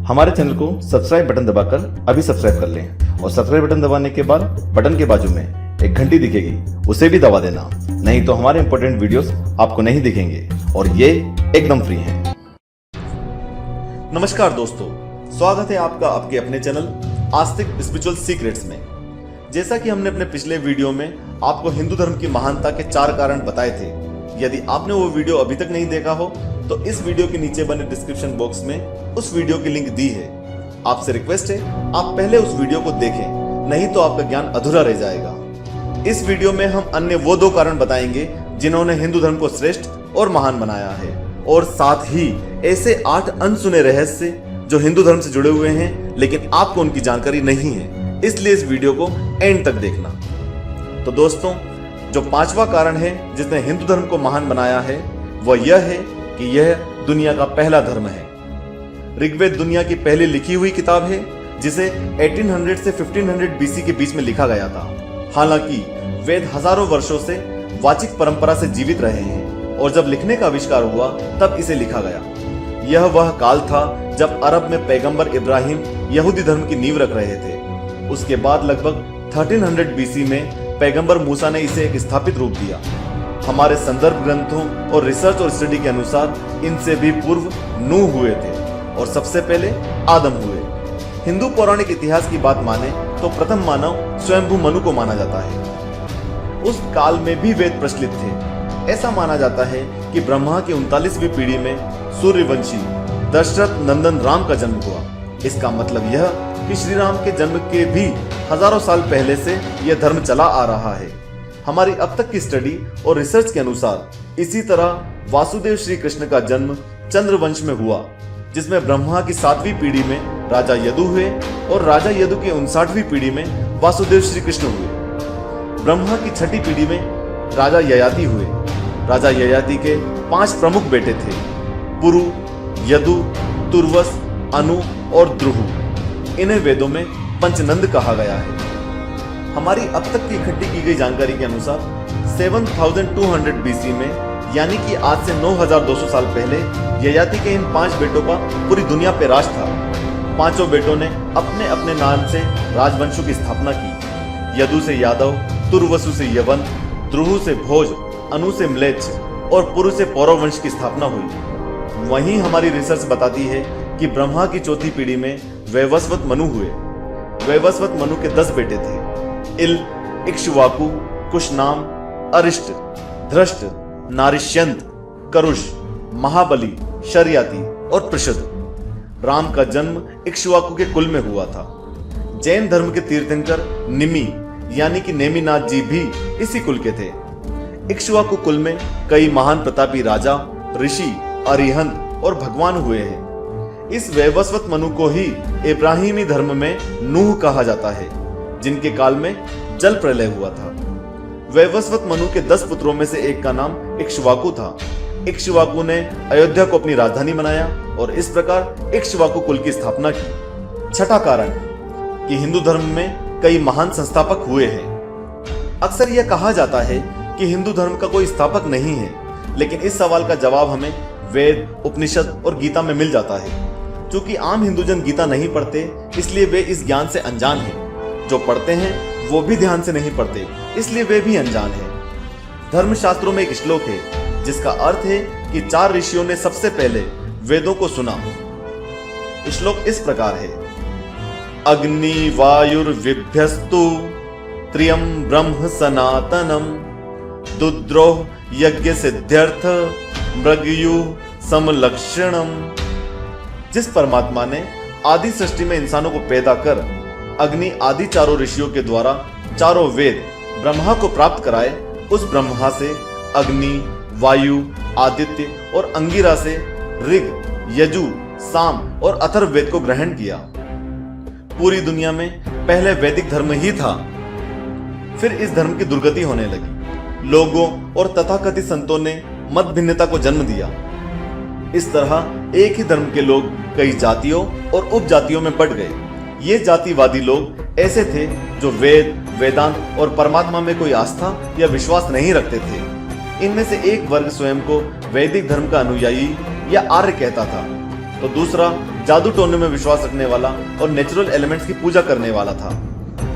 हमारे चैनल को subscribe button दबाकर अभी सब्सक्राइब कर लें और सब्सक्राइब बटन दबाने के बाद बटन के बाजू में एक घंटी दिखेगी, उसे भी दबा देना, नहीं तो हमारे इंपॉर्टेंट वीडियोस आपको नहीं दिखेंगे और ये एकदम फ्री हैं। नमस्कार दोस्तों, स्वागत है आपका आपके अपने चैनल आस्तिक स्पिरिचुअल सीक्रेट्स में। जैसा कि हमने अपने पिछले वीडियो में आपको हिंदू धर्म की महानता के 4 कारण बताए थे। यदि आपने वो वीडियो अभी तक नहीं देखा हो तो इस वीडियो के नीचे बने डिस्क्रिप्शन बॉक्स में उस वीडियो की लिंक दी है। आपसे रिक्वेस्ट है आप पहले उस वीडियो को देखें, नहीं तो आपका ज्ञान अधूरा रह जाएगा। इस वीडियो में हम अन्य वो 2 कारण बताएंगे जिन्होंने हिंदू धर्म को श्रेष्ठ और महान बनाया है, और साथ ही ऐसे 8 अनसुने रहस्य जो हिंदू धर्म से जुड़े हुए हैं लेकिन आपको उनकी जानकारी नहीं है, इसलिए इस वीडियो को एंड तक देखना। तो दोस्तों, जो 5वां कारण है जिसने हिंदू धर्म को महान बनाया है वह यह है कि यह दुनिया का पहला धर्म है। ऋग्वेद दुनिया की पहली लिखी हुई किताब है जिसे 1800 से 1500 बीसी के बीच में लिखा गया था। हालांकि वेद हजारों वर्षों से वाचिक परंपरा से जीवित रहे हैं और जब लिखने का आविष्कार हुआ तब इसे लिखा गया। यह वह काल था जब अरब में पैगंबर इब्राहिम यहूदी धर्म की नींव रख रहे थे। उसके बाद लगभग 1300 बीसी में पैगंबर मूसा ने इसे एक स्थापित रूप दिया। हमारे संदर्भ ग्रंथों और रिसर्च और स्टडी के अनुसार इनसे भी पूर्व नूह हुए थे और सबसे पहले आदम हुए। हिंदू पौराणिक इतिहास की बात माने तो प्रथम मानव स्वयंभू मनु को माना जाता है। उस काल में भी वेद प्रचलित थे। ऐसा माना जाता है कि ब्रह्मा की 39वीं पीढ़ी में सूर्यवंशी दशरथ नंदन राम का जन्म हुआ। इसका मतलब यह कि श्री राम के जन्म के भी हजारों साल पहले से यह धर्म चला आ रहा है। हमारी अब तक की स्टडी और रिसर्च के अनुसार इसी तरह वासुदेव श्री कृष्ण का जन्म चंद्रवंश में हुआ, जिसमें ब्रह्मा की 7वीं पीढ़ी में राजा यदु हुए और राजा यदु की 59वीं पीढ़ी में वासुदेव श्री कृष्ण हुए। ब्रह्मा की 6ठी पीढ़ी में राजा ययाति हुए। राजा ययाति के 5 प्रमुख बेटे थे, पुरु, यदु, तुर्वस, अनु और द्रुहु। इन्हें वेदों में पंचनंद कहा गया है। हमारी अब तक की इकट्ठी की गई जानकारी के अनुसार 7200 बीसी में, यानी कि आज से 9200 साल पहले, ययाति के इन 5 बेटों का पूरी दुनिया पे राज था। 5 बेटों ने अपने अपने नाम से राजवंशों की स्थापना की। यदु से यादव, तुर्वसु से यवन, द्रुहु से भोज, अनु से म्लेच्छ और पुरु से पौरव वंश की स्थापना हुई। वहीं हमारी रिसर्च बताती है कि ब्रह्मा की 4थी पीढ़ी में वैवस्वत मनु हुए। वैवस्वत मनु के 10 बेटे थे, इल, इक्ष्वाकु, कुशनाम, अरिष्ट, धृष्ट, नारिष्यंत, करुष, महाबली, शर्याति और प्रषद। राम का जन्म इक्ष्वाकु के कुल में हुआ था। जैन धर्म के तीर्थंकर निमि यानी कि नेमिनाथ जी भी इसी कुल के थे। इक्ष्वाकु कुल में कई महान प्रतापी राजा, ऋषि, अरिहंत और भगवान हुए हैं। इस वैवस्वत मनु को ही इब्राहिमी धर्म में नूह कहा जाता है, जिनके काल में जल प्रलय हुआ था। वैवस्वत मनु के 10 पुत्रों में से एक का नाम इक्ष्वाकु था। इक्ष्वाकु ने अयोध्या को अपनी राजधानी बनाया और इस प्रकार इक्ष्वाकु कुल की स्थापना की। 6ठा कारण कि हिंदू धर्म में कई महान संस्थापक हुए हैं। अक्सर यह कहा जाता है कि हिंदू धर्म का कोई स्थापक नहीं है, लेकिन इस सवाल का जवाब हमें वेद, उपनिषद और गीता में मिल जाता है। चूंकि आम हिंदूजन गीता नहीं पढ़ते, इसलिए वे इस ज्ञान से अनजान हैं। जो पढ़ते हैं वो भी ध्यान से नहीं पढ़ते, इसलिए वे भी अनजान हैं। धर्मशास्त्रों में एक श्लोक है जिसका अर्थ है कि 4 ऋषियों ने सबसे पहले वेदों को सुना। श्लोक इस प्रकार है, अग्नि वायुर्विभ्यस्तु त्रियम ब्रह्म सनातनम दुद्रोह यज्ञ सिद्ध्यर्थ मृगयु समलक्षणम। जिस परमात्मा ने आदि सृष्टि में इंसानों को पैदा कर अग्नि आदि 4 ऋषियों के द्वारा 4 वेद ब्रह्मा को प्राप्त कराए, उस ब्रह्मा से अग्नि, वायु, आदित्य और अंगिरा से ऋग, यजु, साम और अथर्व वेद को ग्रहण किया। पूरी दुनिया में पहले वैदिक धर्म ही था। फिर इस धर्म की दुर्गति होने लगी। लोगों और तथाकथित संतों ने मत भिन्नता को जन्म दिया। इस तरह एक ही धर्म के लोग कई जातियों और उपजातियों में बंट गए। ये जातिवादी लोग ऐसे थे जो वेद, वेदांत और परमात्मा में कोई आस्था या विश्वास नहीं रखते थे। इनमें से एक वर्ग स्वयं को वैदिक धर्म का अनुयायी या आर्य कहता था। तो दूसरा जादू टोने में विश्वास रखने वाला और नेचुरल एलिमेंट्स की पूजा करने वाला था।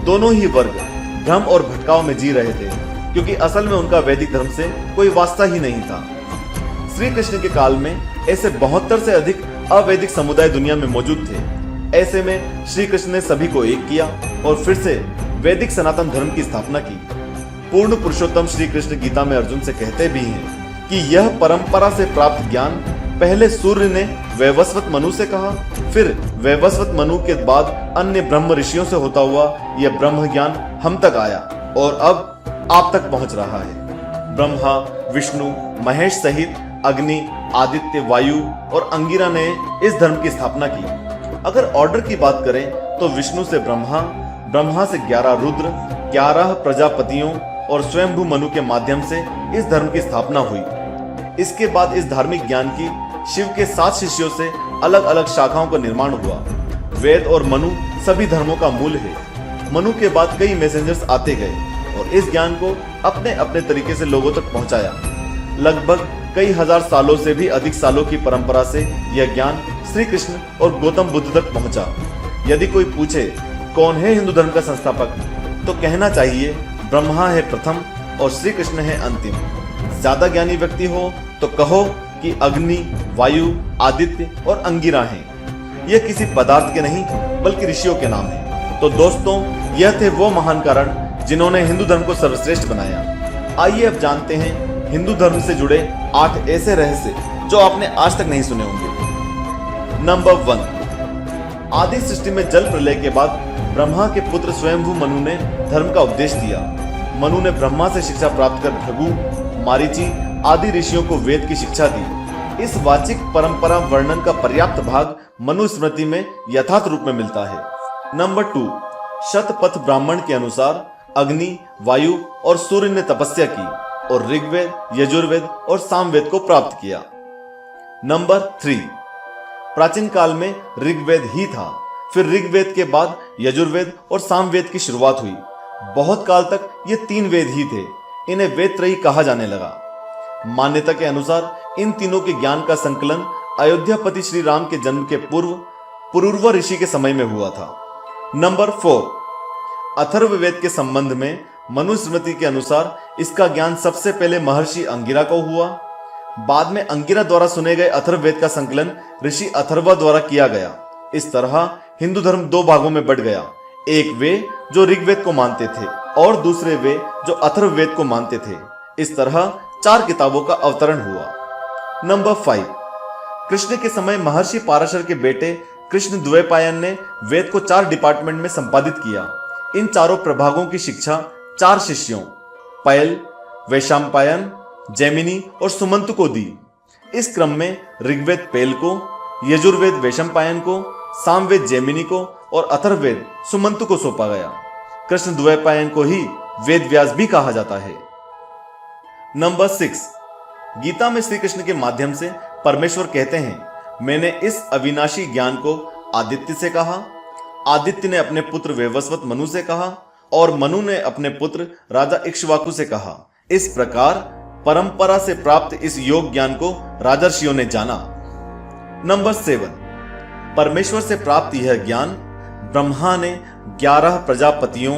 दोनों ही वर्ग भ्रम और भटकाव में जी रहे थे, क्योंकि असल में उनका वैदिक धर्म से कोई वास्ता ही नहीं था। श्री कृष्ण के काल में ऐसे 72 से अधिक अवैदिक समुदाय दुनिया में मौजूद थे। ऐसे में श्री कृष्ण ने सभी को एक किया और फिर से वैदिक सनातन धर्म की स्थापना की। पूर्ण पुरुषोत्तम श्री कृष्ण गीता में अर्जुन से कहते भी हैं कि यह परंपरा से प्राप्त ज्ञान पहले सूर्य ने वैवस्वत मनु से कहा, फिर वैवस्वत मनु के बाद अन्य ब्रह्म ऋषियों से होता हुआ यह ब्रह्म ज्ञान हम तक आया और अब आप तक पहुंच रहा है। ब्रह्मा, विष्णु, महेश सहित अग्नि, आदित्य, वायु और अंगिरा ने इस धर्म की स्थापना की। अगर ऑर्डर की बात करें तो विष्णु से ब्रह्मा, ब्रह्मा से 11 रुद्र, 11 प्रजापतियों और स्वयंभू मनु के माध्यम से इस धर्म की स्थापना हुई। इसके बाद इस धार्मिक ज्ञान की शिव के 7 शिष्यों से अलग अलग शाखाओं का निर्माण हुआ। वेद और मनु सभी धर्मों का मूल है। मनु के बाद कई मैसेंजर्स आते गए और इस ज्ञान को अपने अपने तरीके से लोगों तक पहुंचाया। लगभग कई हजार सालों से भी अधिक सालों की परंपरा से यह ज्ञान श्री कृष्ण और गौतम बुद्ध तक पहुंचा। यदि कोई पूछे कौन है हिंदू धर्म का संस्थापक, तो कहना चाहिए ब्रह्मा है प्रथम और श्री कृष्ण है अंतिम। ज्यादा ज्ञानी व्यक्ति हो तो कहो कि अग्नि, वायु, आदित्य और अंगिरा हैं। यह किसी पदार्थ के नहीं बल्कि ऋषियों के नाम है। तो दोस्तों, यह थे वो महान कारण जिन्होंने हिंदू धर्म को सर्वश्रेष्ठ बनाया। आइए अब जानते हैं हिंदू धर्म से जुड़े 8 ऐसे रहस्य जो आपने आज तक नहीं सुने होंगे। नंबर 1, आदि सृष्टि में जल प्रलय के बाद ब्रह्मा के पुत्र स्वयंभू मनु ने धर्म का उपदेश दिया। मनु ने ब्रह्मा से शिक्षा प्राप्त कर भृगु, मारीची आदि ऋषियों को वेद की शिक्षा दी। इस वाचिक परंपरा वर्णन का पर्याप्त भाग मनु स्मृति में यथार्थ रूप में मिलता है। नंबर 2, शतपथ ब्राह्मण के अनुसार अग्नि, वायु और सूर्य ने तपस्या की और ऋग्वेद, यजुर्वेद और सामवेद को प्राप्त किया। नंबर 3, प्राचीन काल में ऋग्वेद ही था, फिर ऋग्वेद के बाद यजुर्वेद और सामवेद की शुरुआत हुई। बहुत काल तक ये 3 वेद ही थे। इन्हें वेद त्रयी कहा जाने लगा। मान्यता के अनुसार इन तीनों के ज्ञान का संकलन अयोध्यापति श्री राम के जन्म के पूर्व पुरूरवा ऋषि के समय में हुआ था। नंबर 4, अथर्ववेद के संबंध में मनुस्मृति के अनुसार इसका ज्ञान सबसे पहले महर्षि अंगिरा को हुआ। बाद में अंगिरा द्वारा सुने गए अथर्ववेद का संकलन ऋषि अथर्वा द्वारा किया गया। इस तरह हिंदू धर्म 2 भागों में बढ़ गया। एक वे जो ऋग्वेद को मानते थे और दूसरे वे जो अथर्ववेद को मानते थे। इस तरह 4 किताबों का अवतरण हुआ। नंबर 5, कृष्ण के समय महर्षि पाराशर के बेटे कृष्ण द्वैपायन ने वेद को 4 डिपार्टमेंट में संपादित किया। इन चारों प्रभागों की शिक्षा 4 शिष्यों पैल, वैशंपायन, जैमिनी और सुमंत को दी। इस क्रम में ऋग्वेद पैल को, यजुर्वेद वैशंपायन को, सामवेद जैमिनी को और अथर्ववेद सुमंत को सौंपा गया। कृष्ण द्वैपायन को ही वेद व्यास भी कहा जाता है। नंबर 6, गीता में श्री कृष्ण के माध्यम से परमेश्वर कहते हैं, मैंने इस अविनाशी ज्ञान को आदित्य से कहा, आदित्य ने अपने पुत्र वैवस्वत मनु से कहा और मनु ने अपने पुत्र राजा इक्ष्वाकु से कहा। इस प्रकार परंपरा से प्राप्त इस योग ज्ञान को राजर्षियों ने जाना। नंबर 7, परमेश्वर से प्राप्त यह ज्ञान ब्रह्मा ने 11 प्रजापतियों,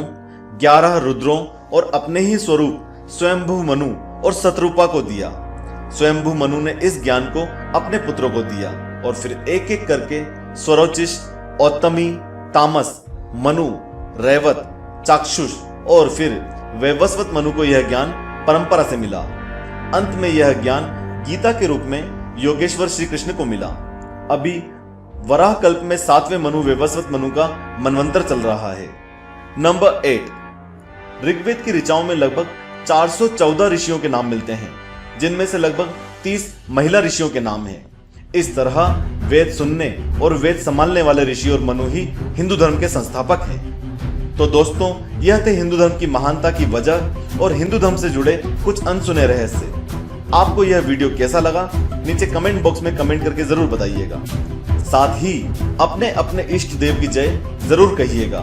11 रुद्रों और अपने ही स्वरूप स्वयंभू मनु और शतरूपा को दिया। स्वयंभू मनु ने इस ज्ञान को अपने पुत्रों को दिया और फिर एक एक करके स्वरोचिष, औत्तमी, तामस, मनु, रैवत, चाक्षुष और फिर वैवस्वत मनु को यह ज्ञान परंपरा से मिला। अंत में यह ज्ञान गीता के रूप में योगेश्वर श्री कृष्ण को मिला। अभी वराह कल्प में 7वें मनु वैवस्वत मनु का मनवंतर चल रहा है। नंबर 8, ऋग्वेद की ऋचाओं में लगभग 414 ऋषियों के नाम मिलते हैं, जिनमें से लगभग 30 महिला ऋषियों के नाम हैं। इस तरह वेद सुनने और वेद संभालने वाले ऋषि और मनु ही हिंदू धर्म के संस्थापक हैं। तो दोस्तों, यह थे हिंदू धर्म की महानता की वजह और हिंदू धर्म से जुड़े कुछ अनसुने रहस्य। आपको यह वीडियो कैसा लगा, नीचे कमेंट बॉक्स में कमेंट करके जरूर बताइएगा। साथ ही अपने अपने इष्ट देव की जय जरूर कहिएगा।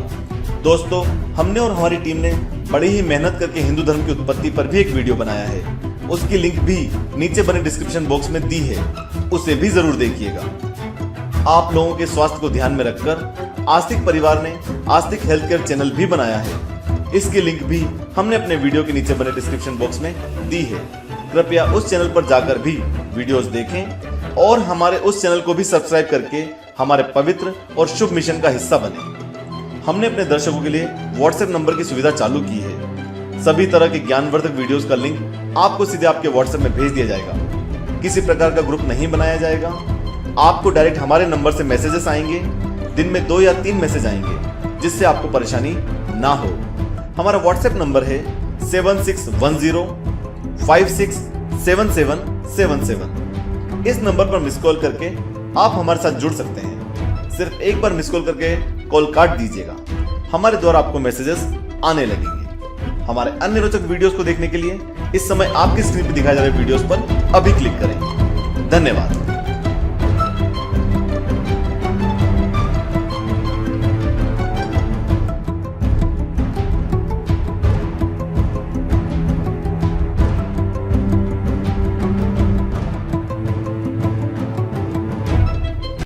दोस्तों, हमने और हमारी टीम ने बड़ी ही मेहनत करके हिंदू धर्म की उत्पत्ति पर भी एक वीडियो बनाया है। उसकी लिंक भी नीचे बने डिस्क्रिप्शन बॉक्स में दी है, उसे भी जरूर देखिएगा। आप लोगों के स्वास्थ्य को ध्यान में रखकर आस्तिक परिवार ने आस्तिक हेल्थ केयर चैनल भी बनाया है। इसकी लिंक भी हमने अपने वीडियो के नीचे बने डिस्क्रिप्शन बॉक्स में दी है। कृपया उस चैनल पर जाकर भी वीडियोस देखें और हमारे उस चैनल को भी सब्सक्राइब करके हमारे पवित्र और शुभ मिशन का हिस्सा बने। हमने अपने दर्शकों के लिए व्हाट्सएप नंबर की सुविधा चालू की है। सभी तरह के ज्ञानवर्धक वीडियोस का लिंक आपको सीधे आपके व्हाट्सएप में भेज दिया जाएगा। किसी प्रकार का ग्रुप नहीं बनाया जाएगा। आपको डायरेक्ट हमारे नंबर से मैसेजेस आएंगे। दिन में 2 या 3 मैसेज आएंगे जिससे आपको परेशानी ना हो। हमारा व्हाट्सएप नंबर है 7610567777। इस नंबर पर मिस कॉल करके आप हमारे साथ जुड़ सकते हैं। सिर्फ एक बार मिस कॉल करके कॉल काट दीजिएगा, हमारे द्वारा आपको मैसेजेस आने लगेंगे। हमारे अन्य रोचक वीडियोस को देखने के लिए इस समय आपकी स्क्रीन पर दिखाए जा रहे वीडियोस पर अभी क्लिक करें। धन्यवाद।